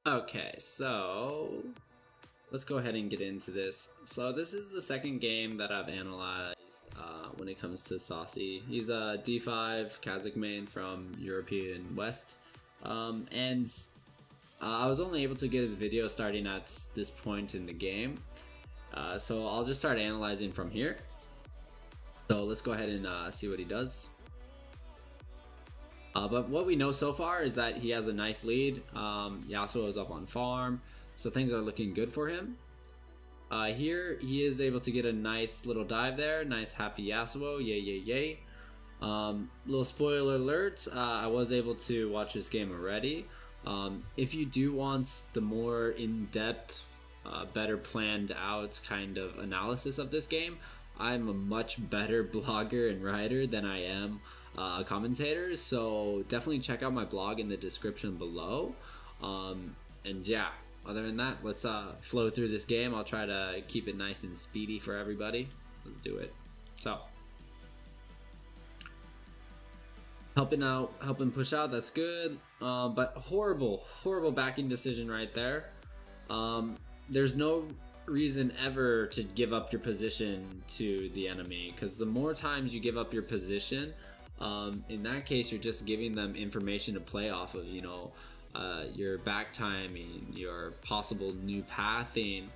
Okay, so let's go ahead and get into this. So this is the second game that I've analyzed when it comes to Saucy. He's a D5 Kha'Zix main from European West, and I was only able to get his video starting at this point in the game. So I'll just start analyzing from here. So let's go ahead and see what he does. But what we know so far is that he has a nice lead. Yasuo is up on farm, so things are looking good for him. Here he is able to get a nice little dive there. Nice happy Yasuo, yay yay yay. Little spoiler alert, I was able to watch this game already. If you do want the more in-depth, better planned out kind of analysis of this game, I'm a much better blogger and writer than I am a commentator, so definitely check out my blog in the description below. And yeah, other than that, let's flow through this game. I'll try to keep it nice and speedy for everybody. Let's do it. So helping push out, that's good. But horrible backing decision right there. There's no reason ever to give up your position to the enemy, because the more times you give up your position, in that case you're just giving them information to play off of, you know, your back timing, your possible new pathing,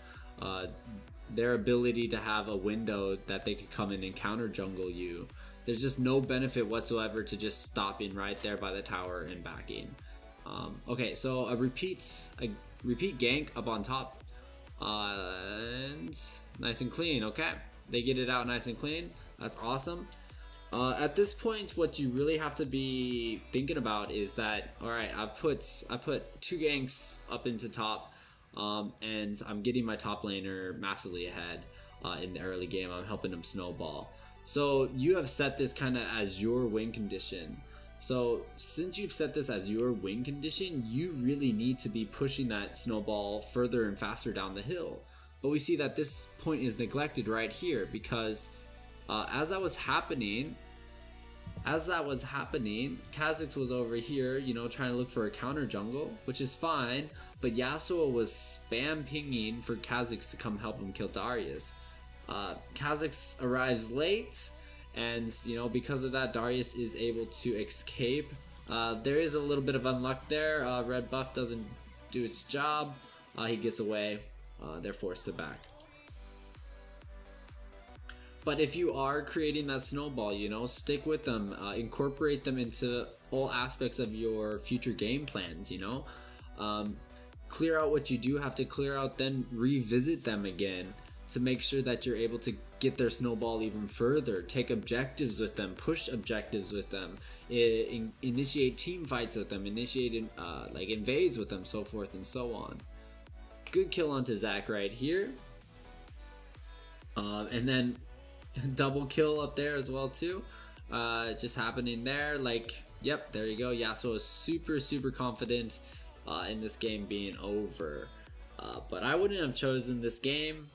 their ability to have a window that they could come in and counter jungle you. There's just no benefit whatsoever to just stopping right there by the tower and backing. Okay, so a repeat gank up on top, and nice and clean. Okay, they get it out nice and clean. That's awesome. At this point, what you really have to be thinking about is that, all right, I put 2 ganks up into top, and I'm getting my top laner massively ahead in the early game. I'm helping him snowball. So you have set this kind of as your win condition. So since you've set this as your win condition, you really need to be pushing that snowball further and faster down the hill. But we see that this point is neglected right here, because as that was happening, Kha'Zix was over here, you know, trying to look for a counter jungle, which is fine, but Yasuo was spam pinging for Kha'Zix to come help him kill Darius. Kha'Zix arrives late, and you know, because of that, Darius is able to escape. There is a little bit of unluck there. Red buff doesn't do its job. He gets away. They're forced to back. But if you are creating that snowball, you know, stick with them, incorporate them into all aspects of your future game plans, you know. Clear out what you do have to clear out, then revisit them again to make sure that you're able to get their snowball even further, take objectives with them, push objectives with them, initiate team fights with them, initiate like invades with them, so forth and so on. Good kill onto Zach right here. And then double kill up there as well too, just happening there. Like, yep, there you go. Yasuo is super confident in this game being over, but I wouldn't have chosen this game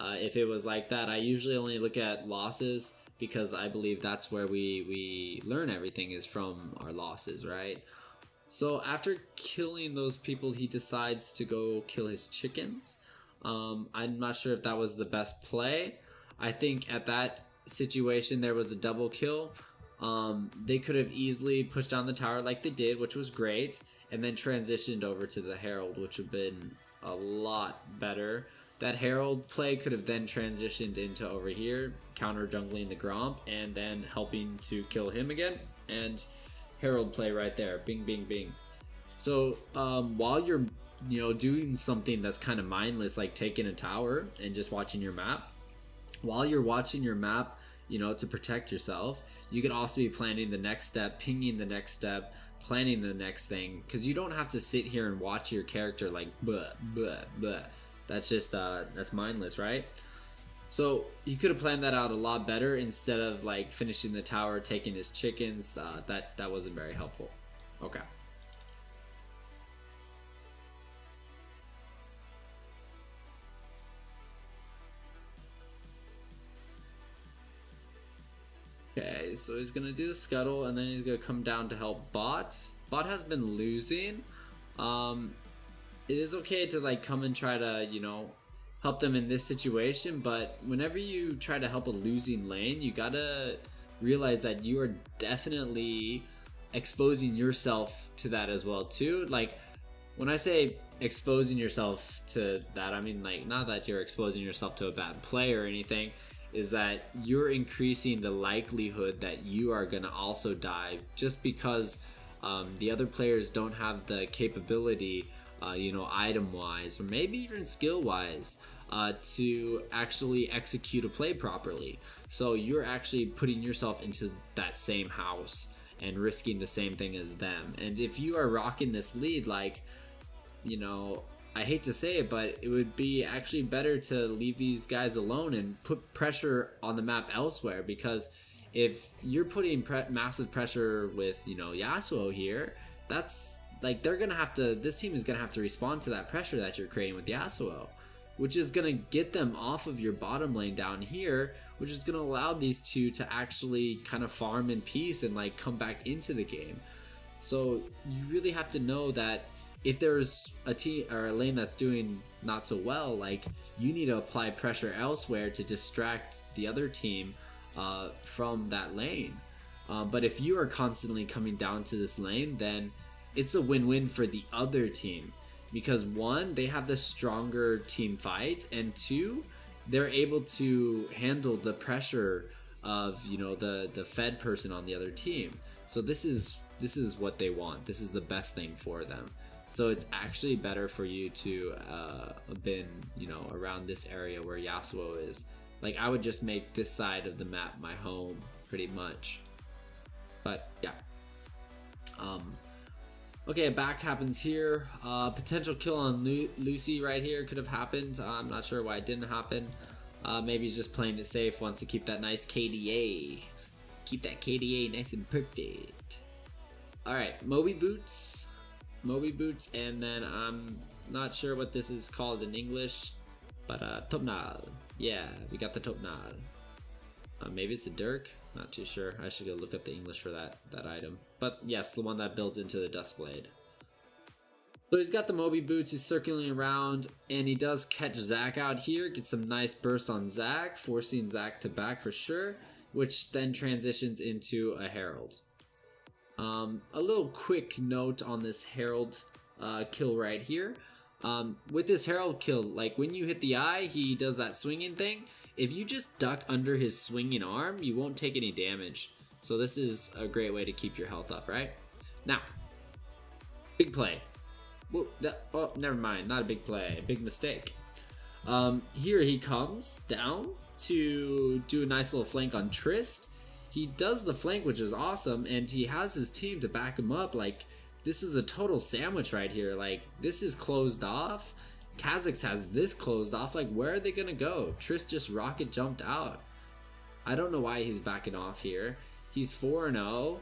if it was like that. I usually only look at losses, because I believe that's where we learn everything, is from our losses, right? So after killing those people, he decides to go kill his chickens. I'm not sure if that was the best play. I think at that situation there was a double kill. They could have easily pushed down the tower like they did, which was great, and then transitioned over to the Herald, which would have been a lot better. That Herald play could have then transitioned into over here, counter jungling the Gromp, and then helping to kill him again, and Herald play right there, bing bing bing. So while you're, you know, doing something that's kind of mindless, like taking a tower and just watching your map, while you're watching your map, you know, to protect yourself, you could also be planning the next step, pinging the next step, planning the next thing, because you don't have to sit here and watch your character like bleh bleh bleh. That's just that's mindless, right? So he could have planned that out a lot better, instead of like finishing the tower, taking his chickens. That wasn't very helpful. Okay. Okay, so he's gonna do the scuttle, and then he's gonna come down to help bot. Bot has been losing. it is okay to like come and try to, you know, help them in this situation, but whenever you try to help a losing lane, you gotta realize that you are definitely exposing yourself to that as well too. Like when I say exposing yourself to that, I mean like not that you're exposing yourself to a bad play or anything, is that you're increasing the likelihood that you are gonna also die just because the other players don't have the capability, you know, item wise or maybe even skill wise, to actually execute a play properly. So you're actually putting yourself into that same house and risking the same thing as them. And if you are rocking this lead, like, you know, I hate to say it, but it would be actually better to leave these guys alone and put pressure on the map elsewhere, because if you're putting massive pressure with, you know, Yasuo here, that's like they're gonna have to, this team is gonna have to respond to that pressure that you're creating with Yasuo, which is gonna get them off of your bottom lane down here, which is gonna allow these two to actually kind of farm in peace and like come back into the game. So you really have to know that if there's a team or a lane that's doing not so well, like you need to apply pressure elsewhere to distract the other team from that lane. But if you are constantly coming down to this lane, then it's a win-win for the other team, because one, they have the stronger team fight, and two, they're able to handle the pressure of, you know, the fed person on the other team. So this is what they want. This is the best thing for them. So it's actually better for you to have been, you know, around this area where Yasuo is. Like I would just make this side of the map my home pretty much. But yeah. Okay, a back happens here. Potential kill on Lucy right here could have happened. I'm not sure why it didn't happen. Maybe he's just playing it safe, wants to keep that nice KDA. Keep that KDA nice and perfect. Alright, Moby Boots. Moby Boots, and then I'm not sure what this is called in English, but Topnal. Yeah, we got the Topnal. Maybe it's a Dirk? Not too sure. I should go look up the English for that item. But yes, the one that builds into the Dust Blade. So he's got the Moby Boots, he's circling around, and he does catch Zac out here, gets some nice burst on Zac, forcing Zac to back for sure, which then transitions into a Herald. A little quick note on this Herald kill right here. With this Herald kill, like when you hit the eye, he does that swinging thing. If you just duck under his swinging arm, you won't take any damage. So this is a great way to keep your health up, right? Now, big play. Whoa, oh, never mind, not a big play, a big mistake. Here he comes down to do a nice little flank on Trist. He does the flank, which is awesome, and he has his team to back him up. Like, this is a total sandwich right here. Like, this is closed off. Kha'Zix has this closed off. Like, where are they gonna go? Trist just rocket jumped out. I don't know why he's backing off here. He's 4-0.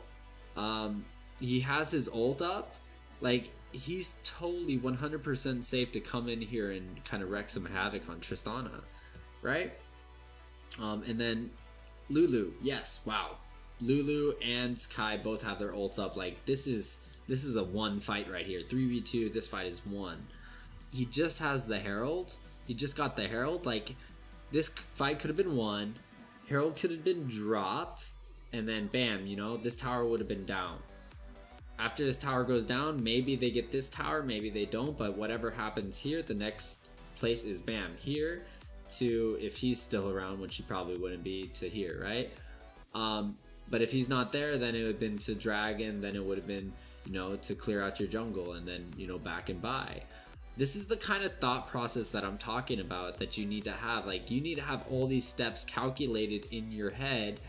He has his ult up. Like, he's totally 100% safe to come in here and kind of wreak some havoc on Tristana, right? And then Lulu, yes, wow. Lulu and Kai both have their ults up. Like, this is a one fight right here. 3v2, this fight is one. He just has the Herald. He just got the Herald. Like, this fight could have been won. Herald could have been dropped. And then bam, you know, this tower would have been down. After this tower goes down, maybe they get this tower, maybe they don't. But whatever happens here, the next place is bam, here to, if he's still around, which he probably wouldn't be, to here, right? But if he's not there, then it would have been to Dragon, then it would have been, you know, to clear out your jungle, and then, you know, back and buy. This is the kind of thought process that I'm talking about that you need to have. Like, you need to have all these steps calculated in your head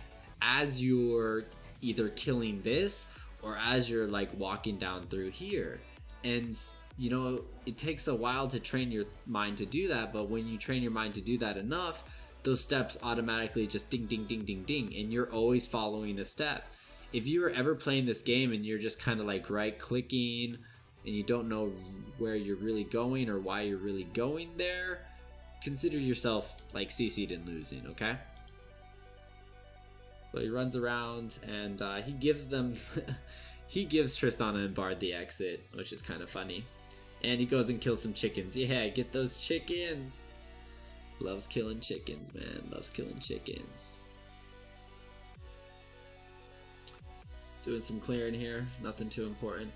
as you're either killing this or as you're like walking down through here. And you know, it takes a while to train your mind to do that, but when you train your mind to do that enough, those steps automatically just ding ding ding ding ding, and you're always following a step. If you were ever playing this game and you're just kind of like right clicking and you don't know where you're really going or why you're really going there, consider yourself like CC'd and losing, okay? So he runs around and he gives them he gives Tristana and Bard the exit, which is kind of funny. And he goes and kills some chickens. Yeah, get those chickens. Loves killing chickens, man. Loves killing chickens. Doing some clearing here. Nothing too important.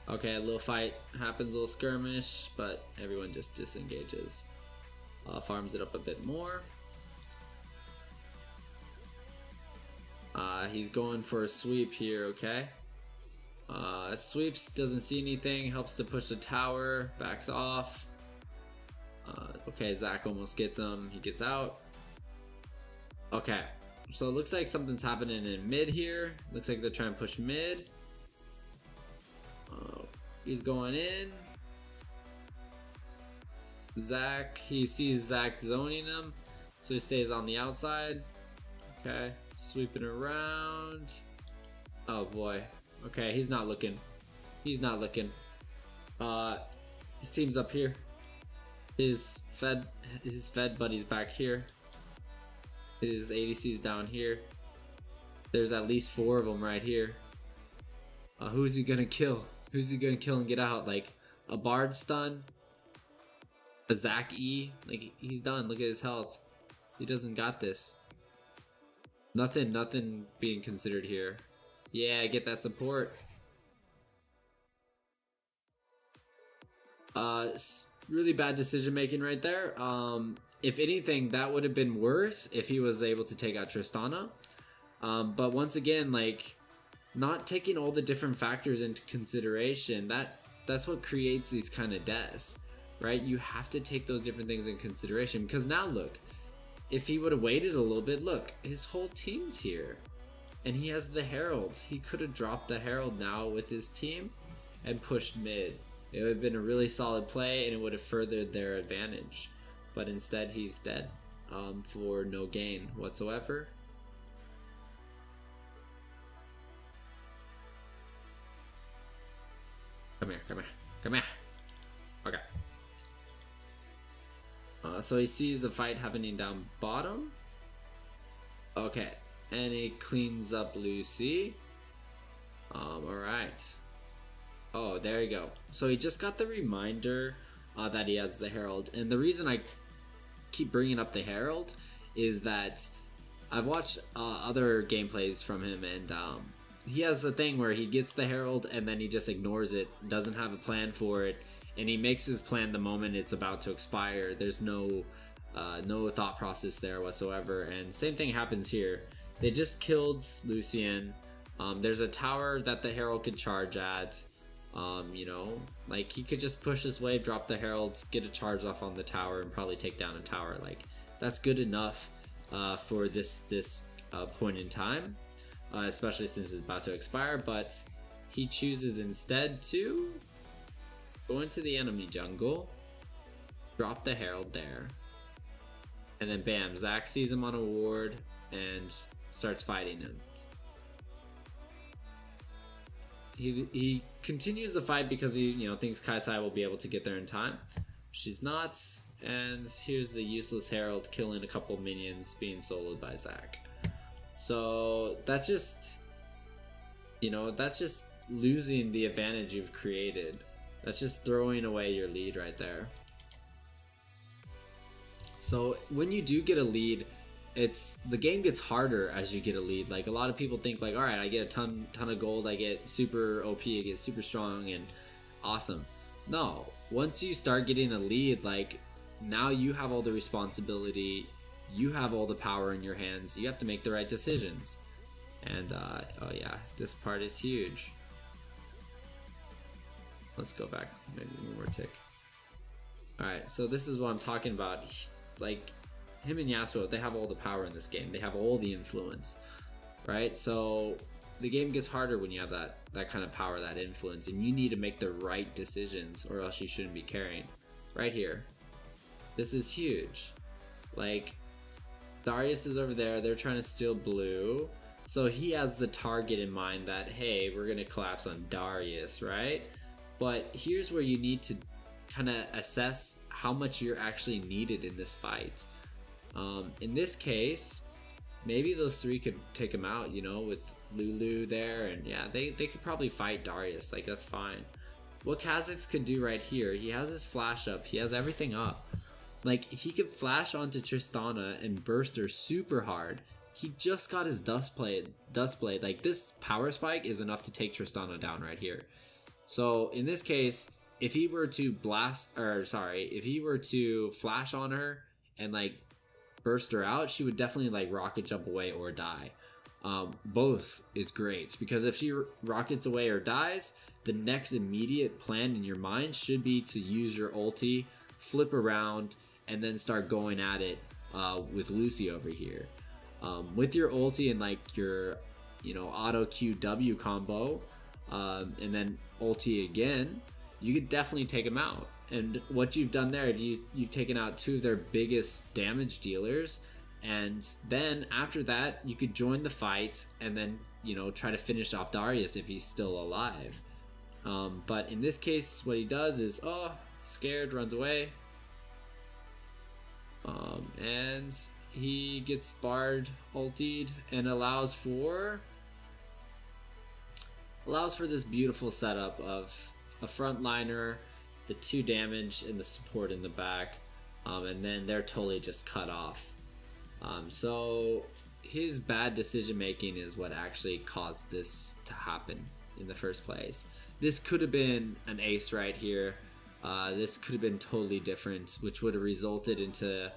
Okay, a little fight happens, a little skirmish, but everyone just disengages. Farms it up a bit more. He's going for a sweep here, okay? Sweeps, doesn't see anything, helps to push the tower, backs off. Okay, Zach almost gets him, he gets out. Okay, so it looks like something's happening in mid here. Looks like they're trying to push mid. He's going in. Zach, he sees Zach zoning him, so he stays on the outside. Okay, sweeping around. Oh boy. Okay, he's not looking. He's not looking. His team's up here. His fed buddy's back here. His ADC's down here. There's at least 4 of them right here. Who's he gonna kill? Who's he gonna kill and get out? Like a Bard stun? A Zach E? Like he's done. Look at his health. He doesn't got this. Nothing being considered here. Yeah, get that support. Really bad decision making right there. If anything, that would have been worth if he was able to take out Tristana. But once again, like, not taking all the different factors into consideration, that's what creates these kind of deaths, right? You have to take those different things in consideration, because now look, if he would have waited a little bit, look, his whole team's here. And he has the Herald. He could have dropped the Herald now with his team and pushed mid. It would have been a really solid play and it would have furthered their advantage. But instead he's dead for no gain whatsoever. Come here, come here, come here. Okay. So he sees the fight happening down bottom. Okay. And he cleans up Lucy. Alright. Oh, there you go. So he just got the reminder that he has the Herald. And the reason I keep bringing up the Herald is that I've watched other gameplays from him, and he has a thing where he gets the Herald and then he just ignores it, doesn't have a plan for it, and he makes his plan the moment it's about to expire. There's no thought process there whatsoever. And same thing happens here. They just killed Lucian. There's a tower that the Herald could charge at. You know, like he could just push his wave, drop the Heralds, get a charge off on the tower, and probably take down a tower. Like that's good enough for this point in time, especially since it's about to expire. But he chooses instead to go into the enemy jungle, drop the Herald there, and then bam, Zach sees him on a ward and starts fighting him. He continues the fight because he thinks Kha'Zix will be able to get there in time. She's not, and here's the useless Herald killing a couple minions, being soloed by Zach. So that's just losing the advantage you've created. That's just throwing away your lead right there. So when you do get a lead, the game gets harder as you get a lead. Like a lot of people think like, all right, I get a ton of gold, I get super OP, I get super strong and awesome. No, once you start getting a lead, like now you have all the responsibility, you have all the power in your hands, you have to make the right decisions. And oh yeah, this part is huge. Let's go back maybe one more tick. All right, so this is what I'm talking about. Like him and Yasuo, they have all the power in this game. They have all the influence, right? So the game gets harder when you have that kind of power, that influence, and you need to make the right decisions or else you shouldn't be carrying. Right here, this is huge. Like Darius is over there, they're trying to steal blue, so he has the target in mind that, hey, we're gonna collapse on Darius, right? But here's where you need to kind of assess how much you're actually needed in this fight. In this case, maybe those 3 could take him out, with Lulu there, and yeah, they could probably fight Darius, like that's fine. what Kha'Zix could do right here, he has his flash up, he has everything up. Like, he could flash onto Tristana and burst her super hard. He just got his dust blade. Like, this power spike is enough to take Tristana down right here. So in this case, if he were to if he were to flash on her and like burst her out, she would definitely like rocket jump away or die. Both is great, because if she rockets away or dies, the next immediate plan in your mind should be to use your ulti, flip around, and then start going at it with Lucy over here. With your ulti and like your, auto QW combo, and then ulti again, you could definitely take them out. And what you've done there, you've taken out two of their biggest damage dealers, and then after that you could join the fight and then try to finish off Darius if he's still alive. But in this case, what he does is scared, runs away, and he gets Bard ultied and allows for this beautiful setup of a frontliner, the 2 damage, and the support in the back, and then they're totally just cut off. So his bad decision making is what actually caused this to happen in the first place. This could have been an ace right here. This could have been totally different, which would have resulted into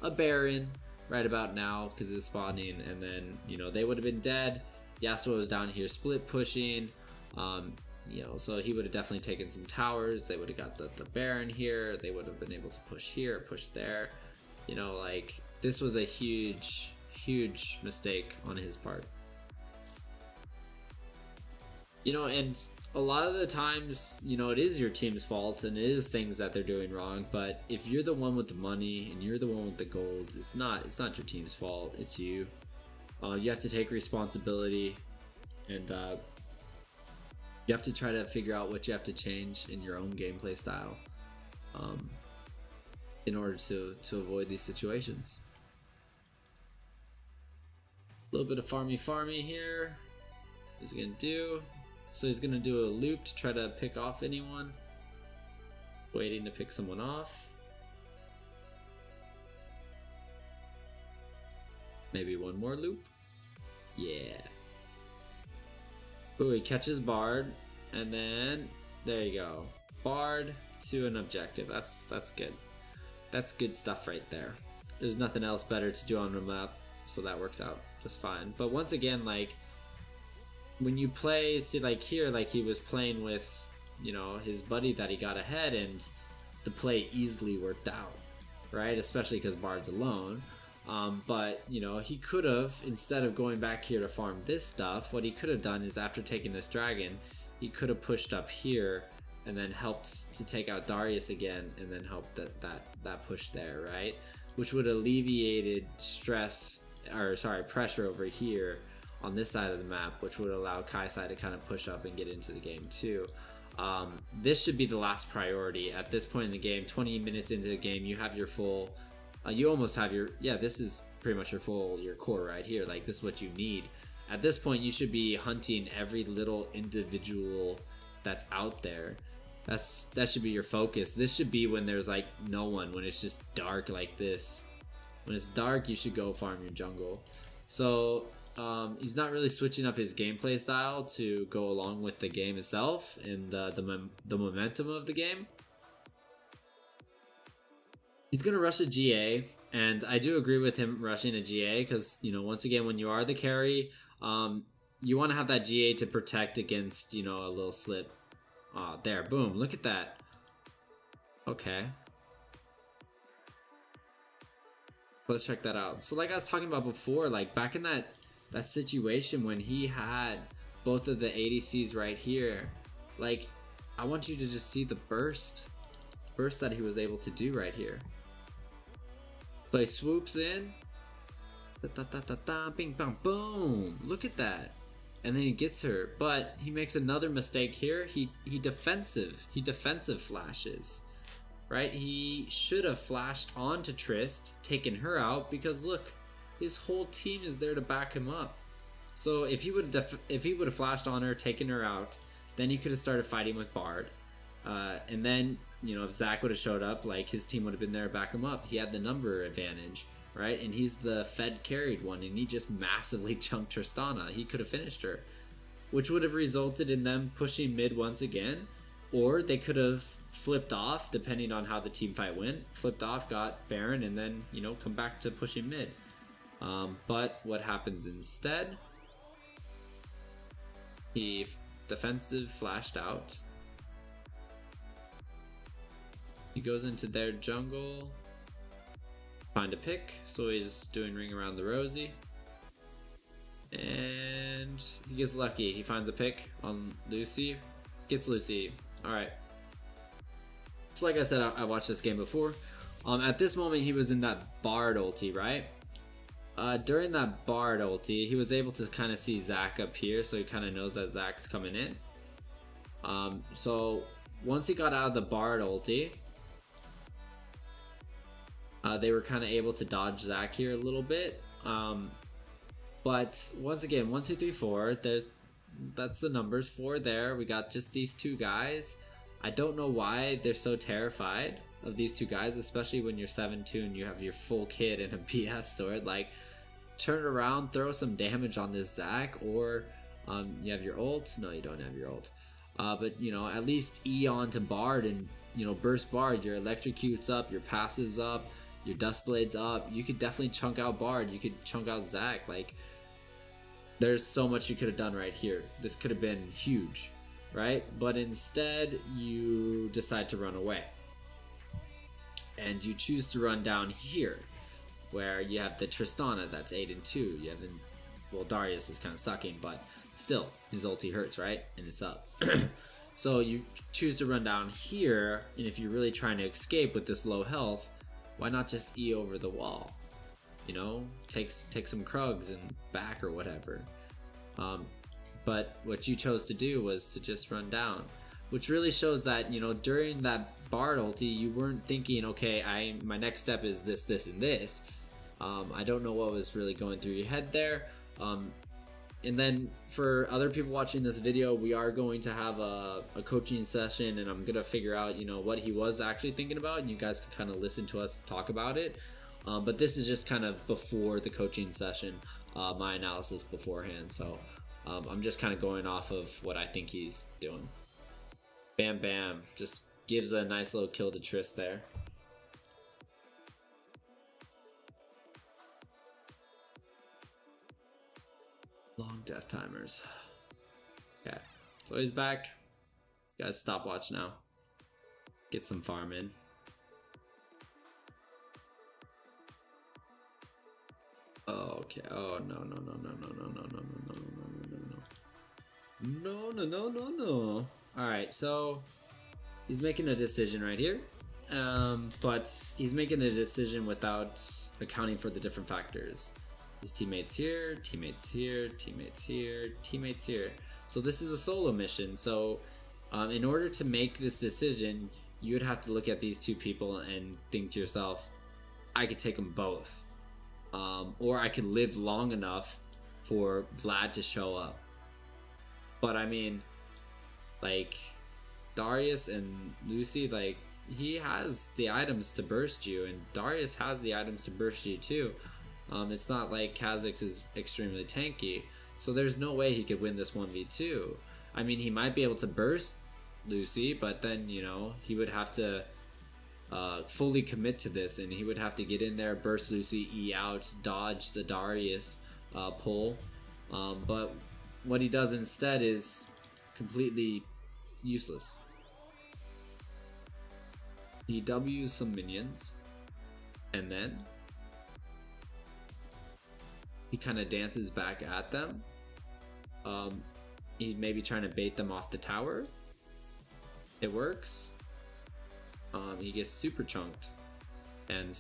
a Baron right about now because it's spawning, and then they would have been dead. Yasuo was down here split pushing, so he would have definitely taken some towers. They would have got the Baron here. They would have been able to push here, push there. Like, this was a huge mistake on his part. And a lot of the times, it is your team's fault and it is things that they're doing wrong. But if you're the one with the money and you're the one with the gold, it's not your team's fault. It's you. You have to take responsibility, and you have to try to figure out what you have to change in your own gameplay style, in order to avoid these situations. A little bit of farmy here. What's he gonna do? So he's gonna do a loop to try to pick off anyone. Waiting to pick someone off. Maybe one more loop. Yeah. Ooh, he catches Bard, and then there you go. Bard to an objective. That's good. That's good stuff right there. There's nothing else better to do on the map, so that works out just fine. But once again, like, when you play, see, like here, like he was playing with, his buddy that he got ahead, and the play easily worked out, right? Especially because Bard's alone. But he could have, instead of going back here to farm this stuff, what he could have done is, after taking this dragon, he could have pushed up here and then helped to take out Darius again, and then helped that push there, right? Which would have alleviated pressure over here on this side of the map, which would allow Kaisai to kind of push up and get into the game too. This should be the last priority at this point in the game. 20 minutes into the game, you have your full, you almost have your, this is pretty much your core right here. Like, this is what you need. At this point, you should be hunting every little individual that's out there. That should be your focus. This should be when there's like no one, when it's just dark like this. When it's dark, you should go farm your jungle. So he's not really switching up his gameplay style to go along with the game itself and the momentum of the game. He's gonna rush a GA, and I do agree with him rushing a GA because, once again, when you are the carry, you want to have that GA to protect against, a little slip. There, boom, look at that. Okay. Let's check that out. So like I was talking about before, like back in that situation when he had both of the ADCs right here, like, I want you to just see the burst that he was able to do right here. So he swoops in, bing bang boom, look at that, and then he gets her. But he makes another mistake here. He defensive flashes, right? He should have flashed onto Trist, taken her out, because look, his whole team is there to back him up. So if he would have flashed on her, taken her out, then he could have started fighting with Bard, And then, you know, if Zach would have showed up, like, his team would have been there to back him up. He had the number advantage, right? And he's the Fed carried one, and he just massively chunked Tristana. He could have finished her, which would have resulted in them pushing mid once again, or they could have flipped off, depending on how the team fight went. Flipped off, got Baron, and then, you know, come back to pushing mid. But what happens instead? He defensive flashed out. He goes into their jungle, find a pick, so he's doing ring around the Rosie. And he gets lucky. He finds a pick on Lucy, gets Lucy. Alright. So like I said, I watched this game before. At this moment, he was in that Bard ulti, right? During that Bard ulti, he was able to kind of see Zach up here, so he kind of knows that Zach's coming in. So once he got out of the Bard ulti, they were kind of able to dodge Zach here a little bit. But once again, 1, 2, 3, 4. That's the numbers. 4 there. We got just these two guys. I don't know why they're so terrified of these two guys, especially when you're 7-2 and you have your full kit and a BF sword. Like, turn around, throw some damage on this Zach, or you have your ult. No, you don't have your ult. But, you know, at least E on to Bard and, you know, burst Bard. Your electrocutes up, your passives up, your dust blades up. You could definitely chunk out Bard. You could chunk out Zach. Like, there's so much you could have done right here. This could have been huge, right? But instead, you decide to run away. And you choose to run down here, where you have the Tristana that's 8-2. You have, well, Darius is kind of sucking, but still, his ulti hurts, right? And it's up. So you choose to run down here, and if you're really trying to escape with this low health, why not just E over the wall? You know, take some Krugs and back or whatever. But what you chose to do was to just run down, which really shows that, you know, during that Bard ulti, you weren't thinking, okay, my next step is this, this, and this. I don't know what was really going through your head there. And then for other people watching this video, we are going to have a coaching session, and I'm gonna figure out, you know, what he was actually thinking about, and you guys can kind of listen to us talk about it. But this is just kind of before the coaching session, my analysis beforehand. So I'm just kind of going off of what I think he's doing. Bam bam, just gives a nice little kill to Triss there. Long death timers. Okay, so he's back. This guy's stopwatch now. Get some farm in. Oh, okay. Oh, no. No. Alright, so he's making a decision right here. But he's making a decision without accounting for the different factors. His teammates here, teammates here, teammates here, teammates here. So this is a solo mission. So in order to make this decision, you would have to look at these two people and think to yourself, I could take them both. Or I could live long enough for Vlad to show up. But I mean, like, Darius and Lucy, like, he has the items to burst you, and Darius has the items to burst you too. It's not like Kha'Zix is extremely tanky, so there's no way he could win this 1v2. I mean, he might be able to burst Lucy, but then, you know, he would have to fully commit to this, and he would have to get in there, burst Lucy, E out, dodge the Darius pull. But what he does instead is completely useless. He W's some minions, and then he kind of dances back at them. He's maybe trying to bait them off the tower. It works. He gets super chunked. And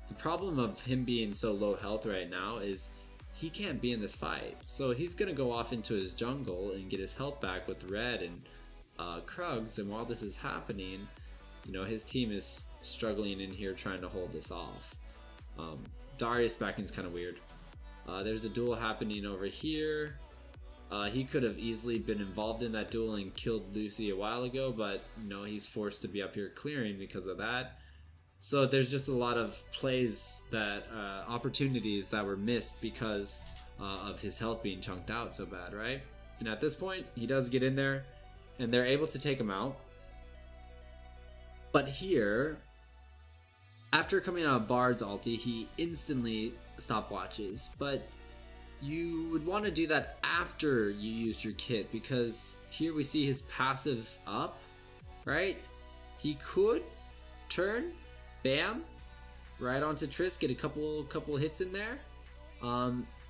the problem of him being so low health right now is he can't be in this fight. So he's gonna go off into his jungle and get his health back with Red and Krugs. And while this is happening, you know, his team is struggling in here trying to hold this off. Darius backing is kind of weird. There's a duel happening over here. He could have easily been involved in that duel and killed Lucy a while ago, but you know, he's forced to be up here clearing because of that. So there's just a lot of plays that opportunities that were missed because of his health being chunked out so bad, right? And at this point, he does get in there, and they're able to take him out. But here, after coming out of Bard's ulti, he instantly stopwatches. But you would want to do that after you used your kit, because here we see his passives up, right? He could turn, bam, right onto Triss, get a couple hits in there.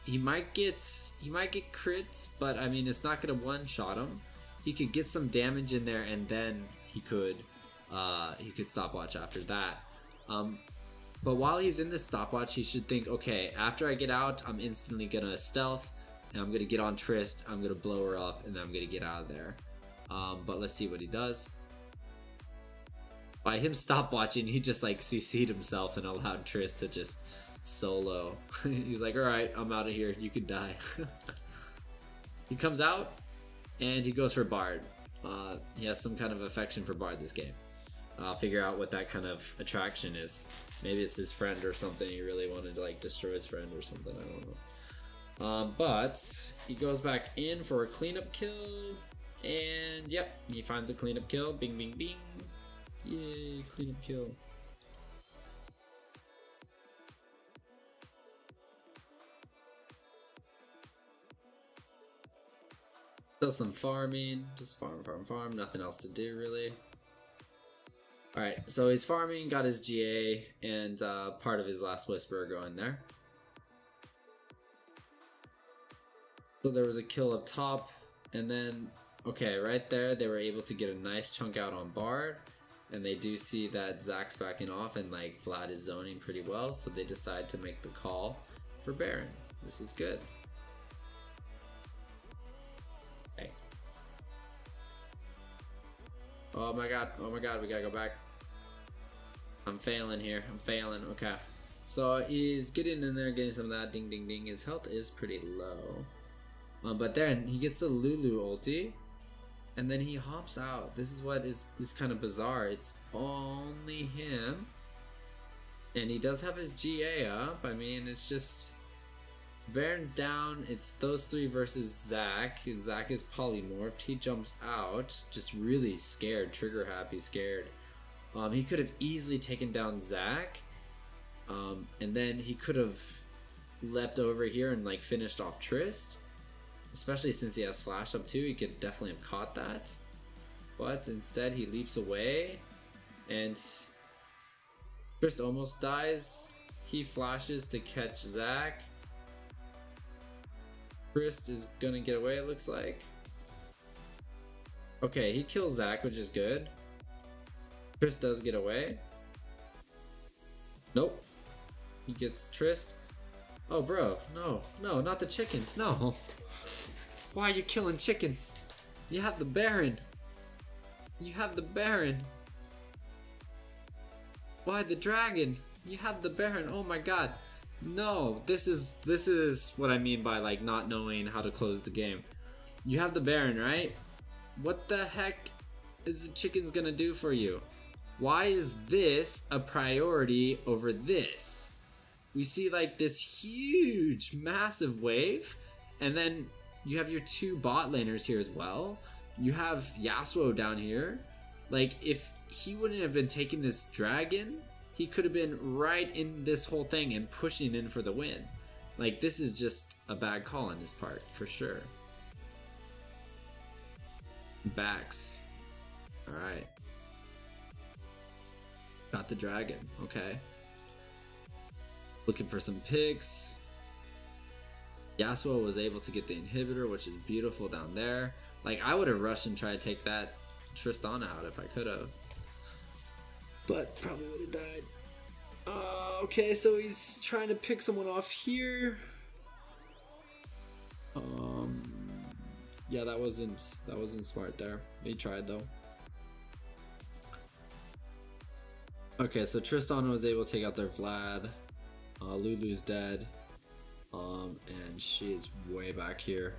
He might get crits, but I mean, it's not gonna one-shot him. He could get some damage in there, and then he could stopwatch after that. But while he's in this stopwatch, he should think, okay, after I get out, I'm instantly gonna stealth, and I'm gonna get on Triss, I'm gonna blow her up, and then I'm gonna get out of there. But let's see what he does. By him stopwatching, he just like CC'd himself and allowed Triss to just solo. He's like, alright, I'm out of here, you could die. He comes out, and he goes for Bard. He has some kind of affection for Bard this game. I'll figure out what that kind of attraction is. Maybe it's his friend or something. He really wanted to like destroy his friend or something. I don't know. But he goes back in for a cleanup kill, and yep, he finds a cleanup kill. Bing, bing, bing. Yay, cleanup kill. Still some farming. Just farm. Nothing else to do really. Alright, so he's farming, got his GA, and part of his last whisper going there. So there was a kill up top, and then, okay, right there, they were able to get a nice chunk out on Bard, and they do see that Zach's backing off, and like Vlad is zoning pretty well, so they decide to make the call for Baron. This is good. Okay. Oh my god, we gotta go back. I'm failing here, okay. So he's getting in there, getting some of that, ding ding ding. His health is pretty low. But then he gets the Lulu ulti, and then he hops out. This is what is kind of bizarre. It's only him, and he does have his GA up. I mean, it's just, Baron's down, it's those three versus Zach. Zach is polymorphed, he jumps out, just really scared, trigger happy, scared. He could have easily taken down Zach, and then he could have leapt over here and like finished off Triss, especially since he has flash up too. He could definitely have caught that, but instead he leaps away, and Triss almost dies. He flashes to catch Zach. Triss is gonna get away, it looks like. Okay, he kills Zach, which is good. Triss does get away. Nope. He gets Triss. Oh, bro. No, not the chickens. No. Why are you killing chickens? You have the Baron. Why the dragon? You have the Baron. Oh my god. No, this is what I mean by like not knowing how to close the game. You have the Baron, right? What the heck is the chickens gonna do for you? Why is this a priority over this? We see like this huge, massive wave, and then you have your two bot laners here as well. You have Yasuo down here. Like, if he wouldn't have been taking this dragon, he could have been right in this whole thing and pushing in for the win. Like, this is just a bad call on his part, for sure. Backs. Alright. Got the dragon, okay. Looking for some picks. Yasuo was able to get the inhibitor, which is beautiful down there. Like, I would have rushed and tried to take that Tristana out if I could have. But probably would have died. Okay, so he's trying to pick someone off here. Yeah, that wasn't smart there. He tried though. Okay, so Tristana was able to take out their Vlad. Lulu's dead. And she is way back here.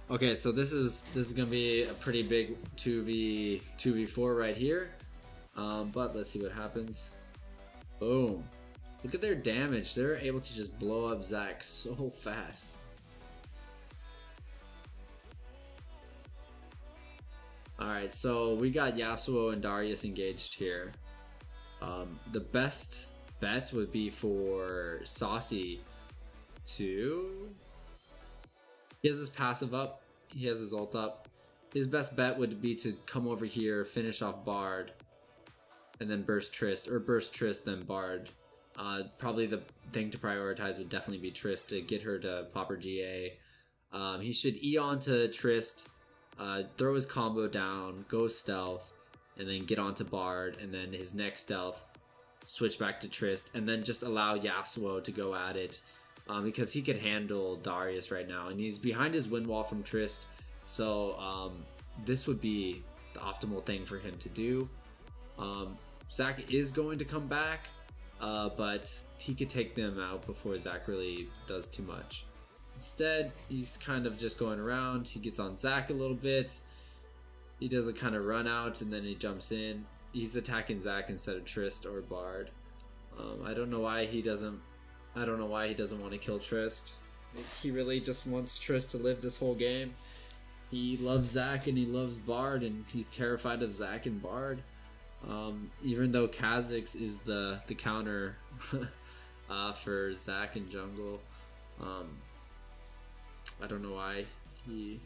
Okay, so this is gonna be a pretty big 2v4 right here. But let's see what happens. Boom. Look at their damage. They're able to just blow up Zac so fast. Alright, so we got Yasuo and Darius engaged here. The best bet would be for Saucy to... He has his passive up. He has his ult up. His best bet would be to come over here, finish off Bard, and then burst Trist, or burst Trist then Bard. Probably the thing to prioritize would definitely be Trist to get her to pop her GA. He should E onto Trist, throw his combo down, go stealth, and then get onto Bard, and then his next stealth, switch back to Trist, and then just allow Yasuo to go at it. Because he could handle Darius right now, and he's behind his wind wall from Trist, so this would be the optimal thing for him to do. Zac is going to come back, but he could take them out before Zac really does too much. Instead, he's kind of just going around. He gets on Zac a little bit. He does a kind of run out, and then he jumps in. He's attacking Zac instead of Trist or Bard. I don't know why he doesn't want to kill Trist. He really just wants Trist to live this whole game. He loves Zac and he loves Bard, and he's terrified of Zac and Bard. Even though Kha'Zix is the counter for Zac and jungle. I don't know why he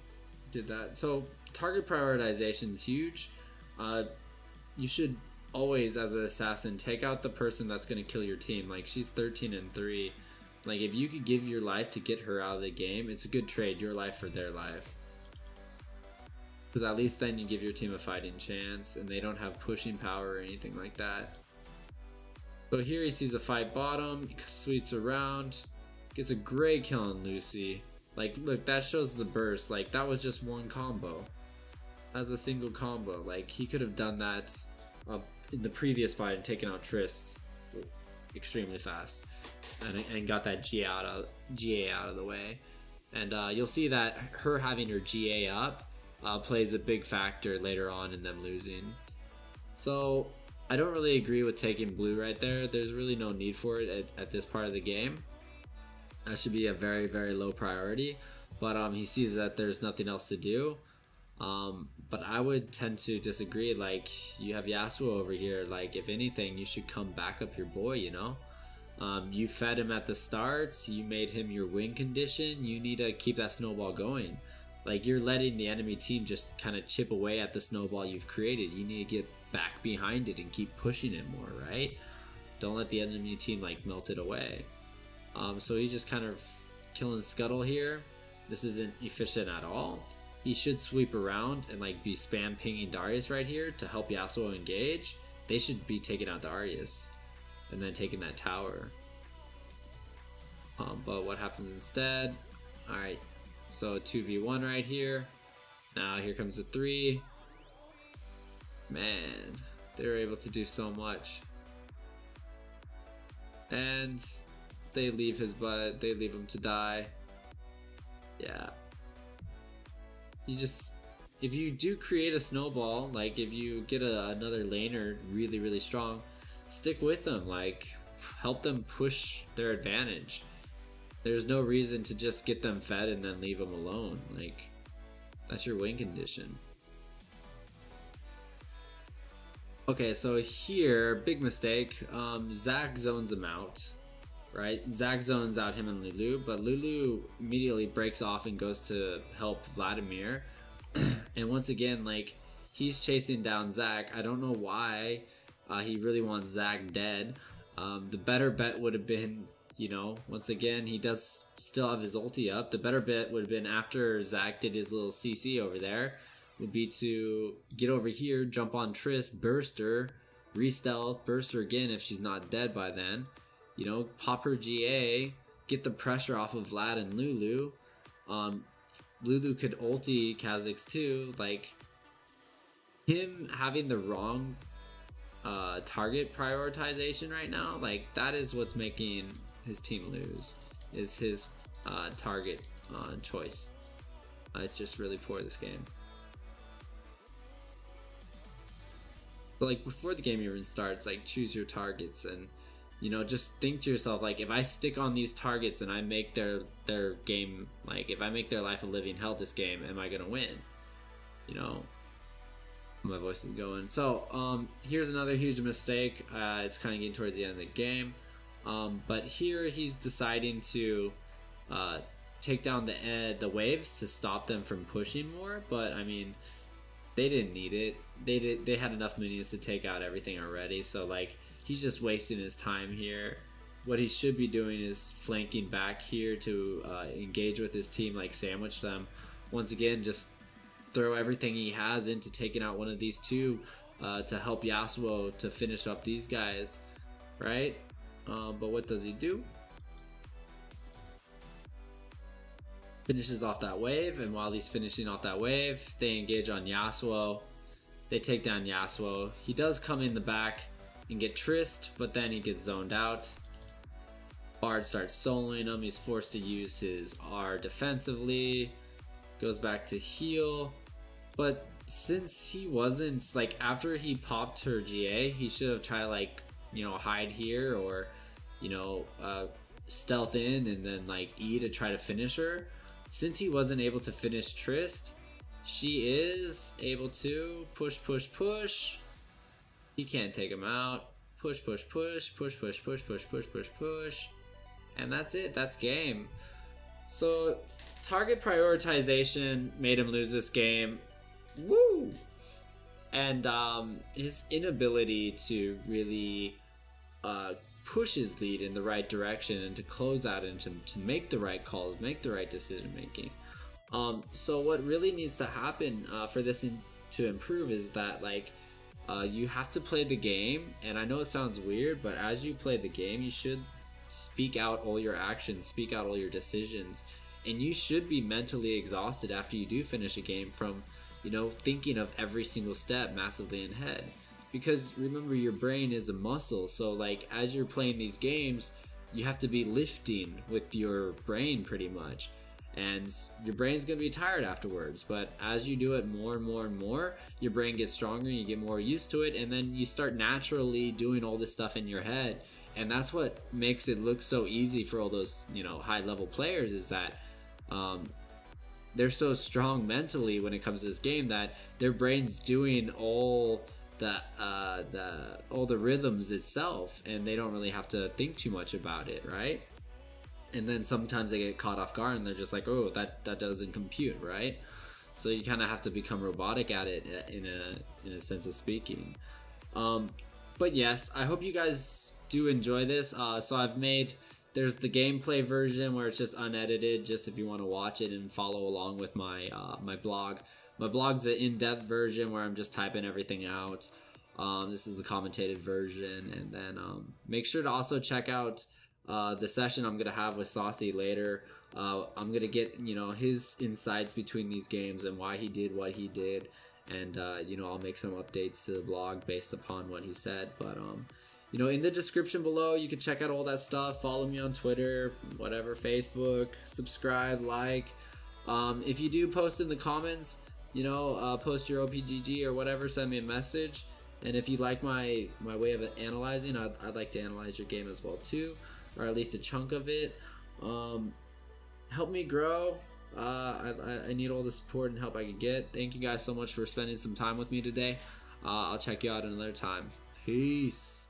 did that. So target prioritization is huge. You should always, as an assassin, take out the person that's going to kill your team. Like, she's 13-3. Like, if you could give your life to get her out of the game, it's a good trade, your life for their life. Because at least then you give your team a fighting chance, and they don't have pushing power or anything like that. So here he sees a fight bottom, he sweeps around, gets a great kill on Lucy. Like, look, that shows the burst. Like, that was just one combo. As a single combo. Like, he could have done that in the previous fight and taken out Trist extremely fast, and got that GA out of the way. And you'll see that her having her GA up plays a big factor later on in them losing. So I don't really agree with taking blue right there. There's really no need for it at this part of the game. That should be a very, very low priority, but he sees that there's nothing else to do. But I would tend to disagree. Like, you have Yasuo over here. Like, if anything, you should come back up your boy, you know? You fed him at the start. You made him your win condition. You need to keep that snowball going. Like, you're letting the enemy team just kind of chip away at the snowball you've created. You need to get back behind it and keep pushing it more, right? Don't let the enemy team, like, melt it away. So he's just kind of killing Scuttle here. This isn't efficient at all. He should sweep around and, like, be spam pinging Darius right here to help Yasuo engage. They should be taking out Darius and then taking that tower. But what happens instead? Alright, so 2v1 right here. Now here comes the 3. Man, they're able to do so much. And they leave his butt. They leave him to die. Yeah. If you do create a snowball, like if you get another laner really, really strong, stick with them. Like, help them push their advantage. There's no reason to just get them fed and then leave them alone. Like, that's your win condition. Okay, so here, big mistake. Zac zones him out, right? Zac zones out him and Lulu, but Lulu immediately breaks off and goes to help Vladimir. And once again, like, he's chasing down Zac. I don't know why he really wants Zac dead. The better bet would have been, you know, once again, he does still have his ulti up. The better bet would have been after Zac did his little CC over there, would be to get over here, jump on Trist, burst her, re-stealth, burst her again if she's not dead by then. You know, pop her GA, get the pressure off of Vlad and Lulu. Lulu could ulti Kha'Zix too. Like, him having the wrong target prioritization right now, like, that is what's making his team lose, is his target choice. It's just really poor, this game. So like before the game even starts, like choose your targets and just think to yourself, like, if I stick on these targets and I make their game, like if I make their life a living hell this game, am I gonna win? My voice is going. So here's another huge mistake. It's kind of getting towards the end of the game, but here he's deciding to take down the waves to stop them from pushing more. But I mean, they didn't need it. They had enough minions to take out everything already. So like, he's just wasting his time here. What he should be doing is flanking back here to engage with his team, like sandwich them. Once again, just throw everything he has into taking out one of these two to help Yasuo to finish up these guys, right? But what does he do? Finishes off that wave, and while he's finishing off that wave, they engage on Yasuo. They take down Yasuo. He does come in the back and get Trist, but then he gets zoned out. Bard starts soloing him. He's forced to use his R defensively. Goes back to heal. But since he wasn't, like, after he popped her GA, he should have tried, like, hide here or, stealth in and then, like, E to try to finish her. Since he wasn't able to finish Trist, she is able to push. He can't take him out. Push. And that's it. That's game. So target prioritization made him lose this game. Woo! And his inability to really push his lead in the right direction and to close out and to make the right calls, make the right decision making. So what really needs to happen for this to improve is that, like, you have to play the game, and I know it sounds weird, but as you play the game, you should speak out all your actions, speak out all your decisions, and you should be mentally exhausted after you do finish a game from thinking of every single step massively in head. Because remember, your brain is a muscle, so like as you're playing these games, you have to be lifting with your brain pretty much, and your brain's gonna be tired afterwards. But as you do it more and more, your brain gets stronger, you get more used to it, and then you start naturally doing all this stuff in your head. And that's what makes it look so easy for all those high level players, is that they're so strong mentally when it comes to this game that their brain's doing all the rhythms itself, and they don't really have to think too much about it, right? And then sometimes they get caught off guard and they're just like, oh, that doesn't compute, right? So you kind of have to become robotic at it in a sense of speaking. But yes, I hope you guys do enjoy this. So there's the gameplay version where it's just unedited, just if you want to watch it and follow along with my my blog. My blog's the in-depth version where I'm just typing everything out. This is the commentated version, and then make sure to also check out the session I'm gonna have with Saucy later. I'm gonna get his insights between these games and why he did what he did, and I'll make some updates to the blog based upon what he said. But in the description below, you can check out all that stuff. Follow me on Twitter, whatever, Facebook, subscribe, like. If you do post in the comments, post your OPGG or whatever, send me a message. And if you like my way of analyzing, I'd like to analyze your game as well too, or at least a chunk of it. Help me grow. I need all the support and help I can get. Thank you guys so much for spending some time with me today. I'll check you out another time. Peace.